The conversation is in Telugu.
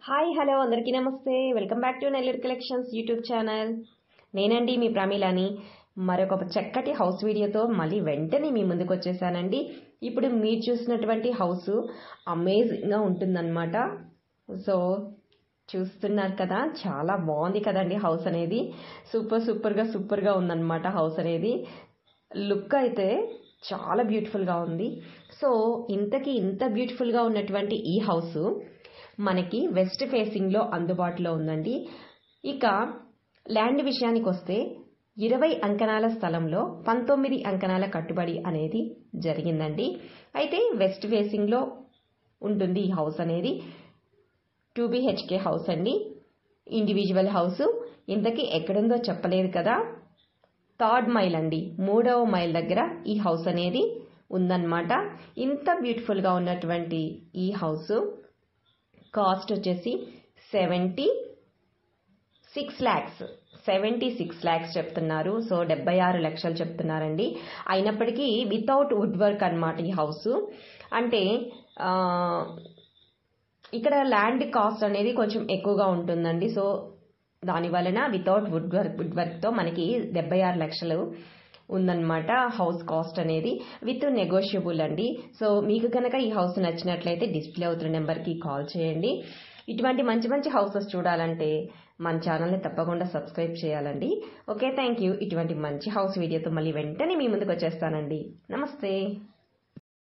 హాయ్ హలో అందరికీ నమస్తే. Welcome back to Nellore collections YouTube channel. నేనండి మీ ప్రమీలాని. మరొక చక్కటి హౌస్ వీడియోతో మళ్ళీ వెంటనే మీ ముందుకు వచ్చేసానండి. ఇప్పుడు మీరు చూసినటువంటి హౌస్ అమేజింగ్గా ఉంటుందన్నమాట. సో చూస్తున్నారు కదా, చాలా బాగుంది కదండి హౌస్ అనేది. సూపర్గా ఉందన్నమాట హౌస్ అనేది. లుక్ అయితే చాలా బ్యూటిఫుల్గా ఉంది. సో ఇంత బ్యూటిఫుల్గా ఉన్నటువంటి ఈ హౌస్ మనకి వెస్ట్ ఫేసింగ్లో అందుబాటులో ఉందండి. ఇక ల్యాండ్ విషయానికి వస్తే 20 అంకణాల స్థలంలో 19 అంకణాల కట్టుబడి అనేది జరిగిందండి. అయితే వెస్ట్ ఫేసింగ్లో ఉంటుంది ఈ హౌస్ అనేది. 2 BHK హౌస్ అండి, ఇండివిజువల్ హౌస్. ఇంతకీ ఎక్కడుందో చెప్పలేదు కదా, 3rd మైల్ అండి, 3వ మైల్ దగ్గర ఈ హౌస్ అనేది ఉందన్నమాట. ఇంత బ్యూటిఫుల్గా ఉన్నటువంటి ఈ హౌస్ కాస్ట్ వచ్చేసి 76 lakhs చెప్తున్నారు. సో 76 లక్షలు చెప్తున్నారండి. అయినప్పటికీ వితౌట్ వుడ్ వర్క్ అనమాట ఈ హౌస్. అంటే ఇక్కడ ల్యాండ్ కాస్ట్ అనేది కొంచెం ఎక్కువగా ఉంటుందండి. సో దాని వలన వితౌట్ వుడ్ వర్క్తో మనకి 76 లక్షలు ఉందన్నమాట హౌస్ కాస్ట్ అనేది, విత్ నెగోషియబుల్ అండి. సో మీకు కనుక ఈ హౌస్ నచ్చినట్లయితే డిస్ప్లే అవుతున్న నెంబర్కి కాల్ చేయండి. ఇటువంటి మంచి హౌసెస్ చూడాలంటే మన ఛానల్ని తప్పకుండా సబ్స్క్రైబ్ చేయాలండి. Okay, thank you. ఇటువంటి మంచి హౌస్ వీడియోతో మళ్ళీ వెంటనే మీ ముందుకు వచ్చేస్తానండి. నమస్తే.